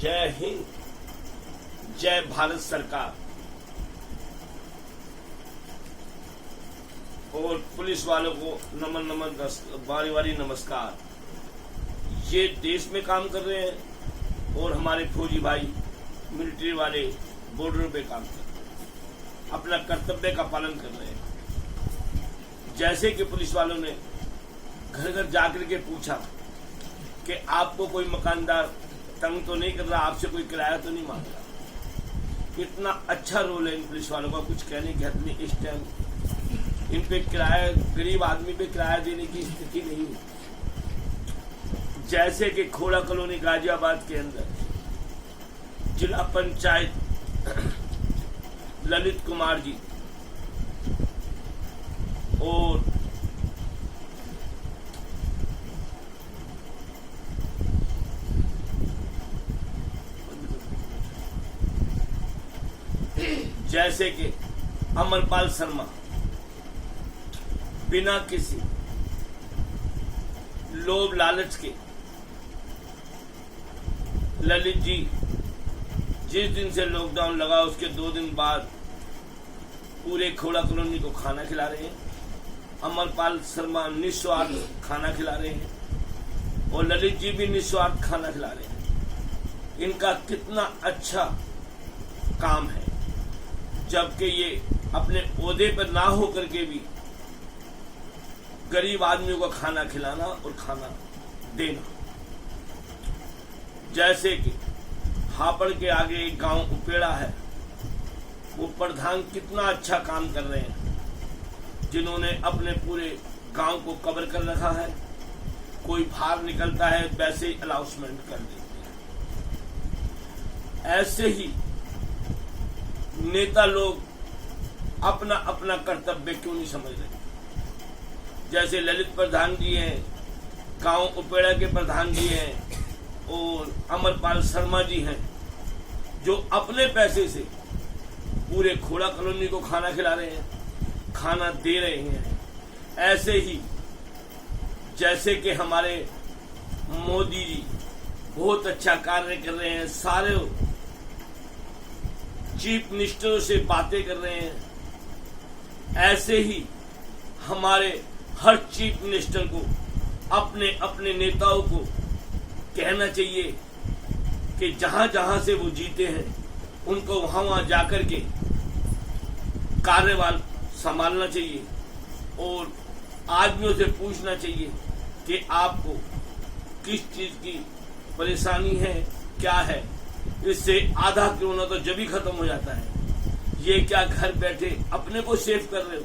जय हिंद, जय भारत सरकार। और पुलिस वालों को नमन बारी बारी नमस्कार। ये देश में काम कर रहे हैं और हमारे फौजी भाई मिलिट्री वाले बॉर्डर पे काम कर रहे हैं, अपना कर्तव्य का पालन कर रहे हैं। जैसे कि पुलिस वालों ने घर घर जाकर के पूछा कि आपको कोई मकानदार तंग तो नहीं कर रहा, आपसे कोई किराया तो नहीं मांग रहा। इतना अच्छा रोल है इन पुलिस वालों का, कुछ कहने की हद नहीं। इस टाइम इन पे किराया, गरीब आदमी पे किराया देने की स्थिति नहीं है। जैसे कि खोड़ा कॉलोनी गाजियाबाद के अंदर जिला पंचायत ललित कुमार जी और जैसे कि अमरपाल शर्मा बिना किसी लोभ लालच के ललित जी जिस दिन से लॉकडाउन लगा उसके 2 दिन बाद पूरे खोड़ा कॉलोनी को खाना खिला रहे हैं। अमरपाल शर्मा निस्वार्थ खाना खिला रहे हैं और ललित जी भी निस्वार्थ खाना खिला रहे हैं। इनका कितना अच्छा काम है, जबकि ये अपने ओहदे पर ना होकर के भी गरीब आदमियों को खाना खिलाना और खाना देना। जैसे कि हापड़ के आगे एक गांव उपेड़ा है, वो प्रधान कितना अच्छा काम कर रहे हैं, जिन्होंने अपने पूरे गांव को कवर कर रखा है। कोई बाहर निकलता है वैसे ही अनाउंसमेंट कर देते हैं। ऐसे ही नेता लोग अपना अपना कर्तव्य क्यों नहीं समझ रहे। जैसे ललित प्रधान जी हैं, गांव उपेड़ा के प्रधान जी हैं और अमरपाल शर्मा जी हैं, जो अपने पैसे से पूरे खोड़ा कॉलोनी को खाना खिला रहे हैं, खाना दे रहे हैं। ऐसे ही जैसे कि हमारे मोदी जी बहुत अच्छा कार्य कर रहे हैं, सारे चीफ मिनिस्टरों से बातें कर रहे हैं। ऐसे ही हमारे हर चीफ मिनिस्टर को अपने अपने नेताओं को कहना चाहिए कि जहां जहां से वो जीते हैं उनको वहां जाकर के कार्यभार संभालना चाहिए और आदमियों से पूछना चाहिए कि आपको किस चीज की परेशानी है, क्या है। इससे आधा कोरोना तो जब ही खत्म हो जाता है। ये क्या घर बैठे अपने को सेव कर रहे हो?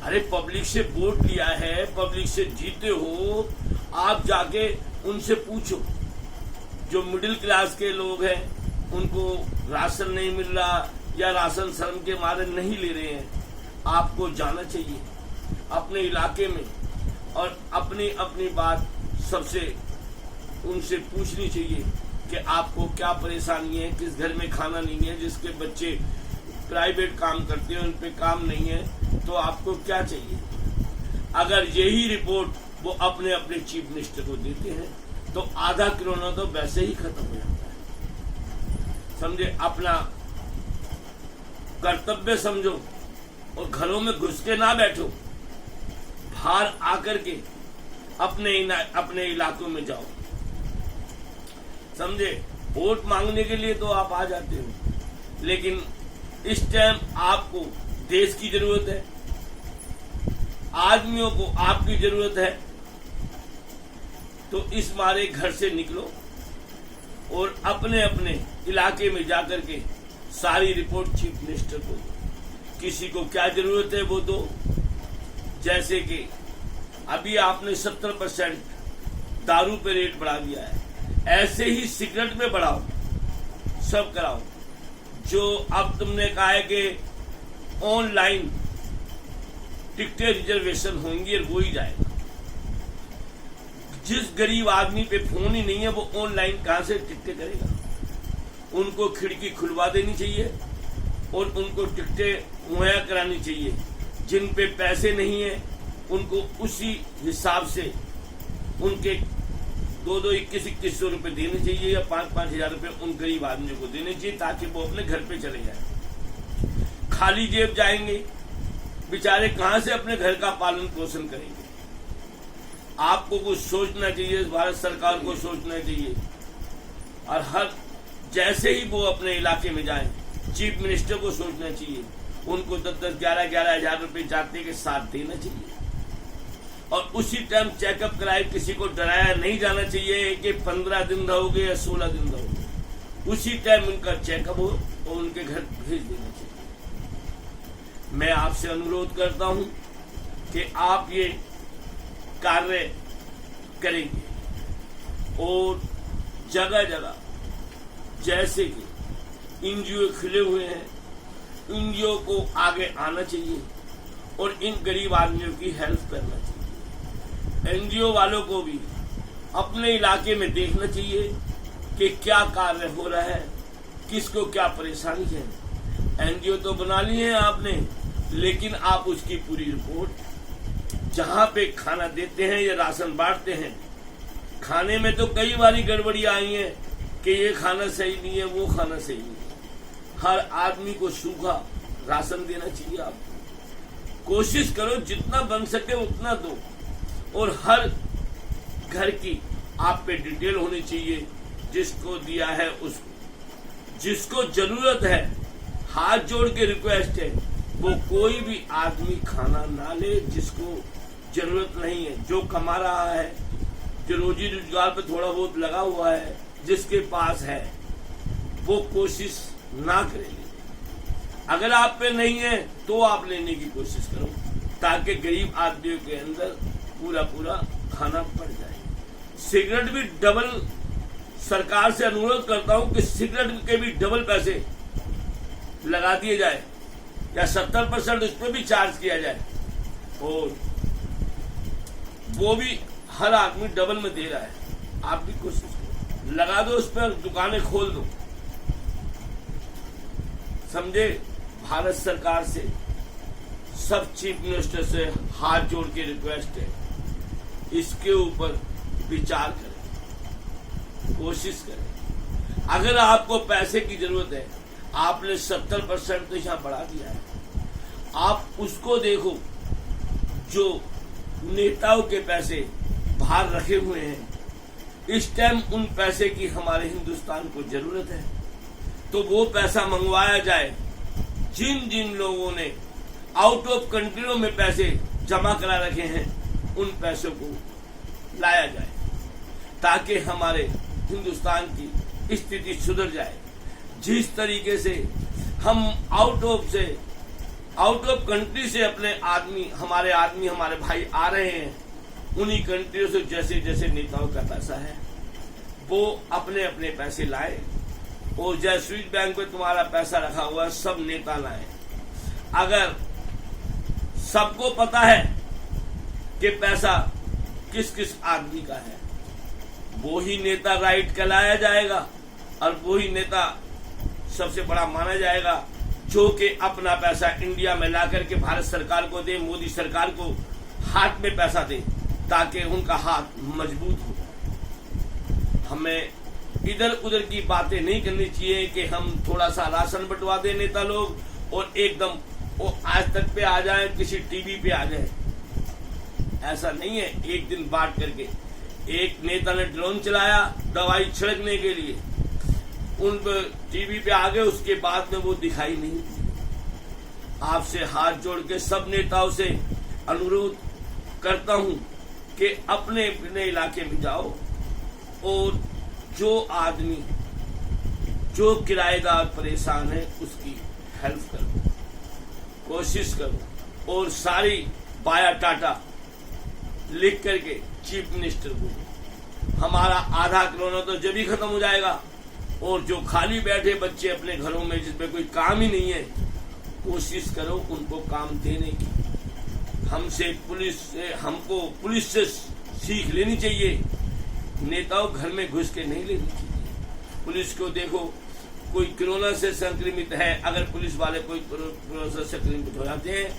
अरे पब्लिक से वोट लिया है, पब्लिक से जीते हो, आप जाके उनसे पूछो। जो मिडिल क्लास के लोग हैं उनको राशन नहीं मिल रहा या राशन शर्म के मारे नहीं ले रहे हैं, आपको जाना चाहिए अपने इलाके में और अपनी अपनी बात सबसे उनसे पूछनी चाहिए कि आपको क्या परेशानी है, किस घर में खाना नहीं है, जिसके बच्चे प्राइवेट काम करते हैं उन पे काम नहीं है, तो आपको क्या चाहिए। अगर यही रिपोर्ट वो अपने अपने चीफ मिनिस्टर को देते हैं तो आधा कोरोना तो वैसे ही खत्म हो जाता है। समझे, अपना कर्तव्य समझो और घरों में घुस के ना बैठो, बाहर आकर के अपने इलाकों में जाओ। समझे, वोट मांगने के लिए तो आप आ जाते हो, लेकिन इस टाइम आपको देश की जरूरत है, आदमियों को आपकी जरूरत है। तो इस मारे घर से निकलो और अपने अपने इलाके में जाकर के सारी रिपोर्ट चीफ मिनिस्टर को दो। किसी को क्या जरूरत है वो दो। जैसे कि अभी आपने 70% दारू पे रेट बढ़ा दिया है, ऐसे ही सिगरेट में बढ़ाओ, सब कराओ। जो अब तुमने कहा है कि ऑनलाइन टिकटें रिजर्वेशन होंगी और वो ही जाएगा। जिस गरीब आदमी पे फोन ही नहीं है वो ऑनलाइन कहां से टिकटें करेगा। उनको खिड़की खुलवा देनी चाहिए और उनको टिकटें मुहैया करानी चाहिए। जिन पे पैसे नहीं है उनको उसी हिसाब से उनके 2-2, 21-2100 रुपए देने चाहिए या 5-5 हजार रुपए उन गरीब आदमियों को देने चाहिए, ताकि वो अपने घर पे चले जाए। खाली जेब जाएंगे बेचारे, कहां से अपने घर का पालन पोषण करेंगे? आपको कुछ सोचना चाहिए, भारत सरकार को सोचना चाहिए। और हर जैसे ही वो अपने इलाके में जाए, चीफ मिनिस्टर को सोचना चाहिए, उनको 10-10, 11-11 हजार रुपए जाते के साथ देना चाहिए। और उसी टाइम चेकअप कराए, किसी को डराया नहीं जाना चाहिए कि 15 दिन रहोगे या 16 दिन रहोगे। उसी टाइम उनका चेकअप हो और उनके घर भेज देना चाहिए। मैं आपसे अनुरोध करता हूं कि आप ये कार्य करेंगे और जगह जगह जैसे कि एनजीओ खुले हुए हैं, एनजीओ को आगे आना चाहिए और इन गरीब आदमियों की हेल्प करना चाहिए। एनजीओ वालों को भी अपने इलाके में देखना चाहिए कि क्या कार्य हो रहा है, किसको क्या परेशानी है। एनजीओ तो बना लिए हैं आपने, लेकिन आप उसकी पूरी रिपोर्ट, जहां पे खाना देते हैं या राशन बांटते हैं, खाने में तो कई बारी गड़बड़ियां आई हैं कि ये खाना सही नहीं है, वो खाना सही नहीं है। हर आदमी को सूखा राशन देना चाहिए। आपको कोशिश करो जितना बन सके उतना दो, और हर घर की आप पे डिटेल होनी चाहिए, जिसको दिया है उसको, जिसको जरूरत है। हाथ जोड़ के रिक्वेस्ट है, वो कोई भी आदमी खाना ना ले जिसको जरूरत नहीं है। जो कमा रहा है, जो रोजी रोजगार पे थोड़ा बहुत लगा हुआ है, जिसके पास है, वो कोशिश ना करे। अगर आप पे नहीं है तो आप लेने की कोशिश करो, ताकि गरीब आदमियों के अंदर पूरा पूरा खाना पड़ जाए। सिगरेट भी डबल, सरकार से अनुरोध करता हूं कि सिगरेट के भी डबल पैसे लगा दिए जाए, या 70% उस पर भी चार्ज किया जाए, और वो भी हर आदमी डबल में दे रहा है। आप भी कोशिश करो, लगा दो, उस पर दुकानें खोल दो। समझे? भारत सरकार से, सब चीफ मिनिस्टर से हाथ जोड़ के रिक्वेस्ट है, इसके ऊपर विचार करें, कोशिश करें। अगर आपको पैसे की जरूरत है, आपने 70% तो यहां बढ़ा दिया है, आप उसको देखो। जो नेताओं के पैसे बाहर रखे हुए हैं, इस टाइम उन पैसे की हमारे हिंदुस्तान को जरूरत है, तो वो पैसा मंगवाया जाए। जिन जिन लोगों ने आउट ऑफ कंट्रियों में पैसे जमा करा रखे हैं, उन पैसों को लाया जाए, ताकि हमारे हिंदुस्तान की स्थिति सुधर जाए। जिस तरीके से हम आउट ऑफ कंट्री से अपने हमारे भाई आ रहे हैं, उन्हीं कंट्रियों से जैसे जैसे नेताओं का पैसा है, वो अपने अपने पैसे लाए। और जैसे स्विस बैंक में तुम्हारा पैसा रखा हुआ है, सब नेता लाए। अगर सबको पता है कि पैसा किस किस आदमी का है, वो ही नेता राइट कहलाया जाएगा, और वो ही नेता सबसे बड़ा माना जाएगा, जो कि अपना पैसा इंडिया में ला करके भारत सरकार को दे, मोदी सरकार को हाथ में पैसा दे, ताकि उनका हाथ मजबूत हो। हमें इधर उधर की बातें नहीं करनी चाहिए कि हम थोड़ा सा राशन बंटवा दें नेता लोग, और एकदम वो आज तक पे आ जाए, किसी टीवी पे आ जाए। ऐसा नहीं है। एक दिन बांट करके, एक नेता ने ड्रोन चलाया दवाई छिड़कने के लिए, उन पर टीवी पे आ गए, उसके बाद में वो दिखाई नहीं दी। आपसे हाथ जोड़ के सब नेताओं से अनुरोध करता हूं कि अपने अपने इलाके में जाओ, और जो आदमी, जो किराएदार परेशान है, उसकी हेल्प करो, कोशिश करो। और सारी बायोडाटा लिख करके चीफ मिनिस्टर को, हमारा आधा कोरोना तो जब ही खत्म हो जाएगा, और जो खाली बैठे बच्चे अपने घरों में जिसमें कोई काम ही नहीं है, कोशिश करो उनको काम देने की। हमको पुलिस से सीख लेनी चाहिए, नेताओं घर में घुस के नहीं लेनी चाहिए। पुलिस को देखो, कोई कोरोना से संक्रमित है, अगर पुलिस वाले कोई कोरोना से संक्रमित हो जाते हैं,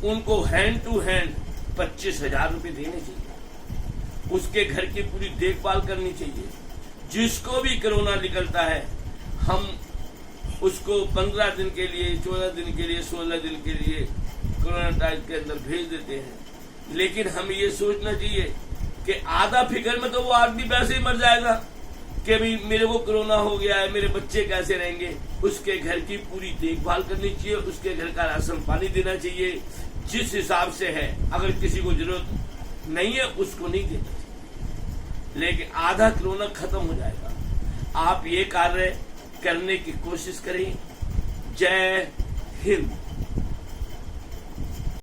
उनको हैंड टू हैंड 25,000 रुपए देने चाहिए। उसके घर की पूरी देखभाल करनी चाहिए। जिसको भी कोरोना निकलता है हम उसको 15 दिन के लिए, 14 दिन के लिए, 16 दिन के लिए कोरोना टाइप के अंदर भेज देते हैं। लेकिन हमें ये सोचना चाहिए कि आधा फिक्र में तो वो आदमी वैसे ही मर जाएगा कि भाई मेरे को कोरोना हो गया है, मेरे बच्चे कैसे रहेंगे। उसके घर की पूरी देखभाल करनी चाहिए, उसके घर का राशन पानी देना चाहिए जिस हिसाब से है। अगर किसी को जरूरत नहीं है उसको नहीं देना चाहिए, लेकिन आधा कोरोना खत्म हो जाएगा। आप ये कार्य करने की कोशिश करें। जय हिंद।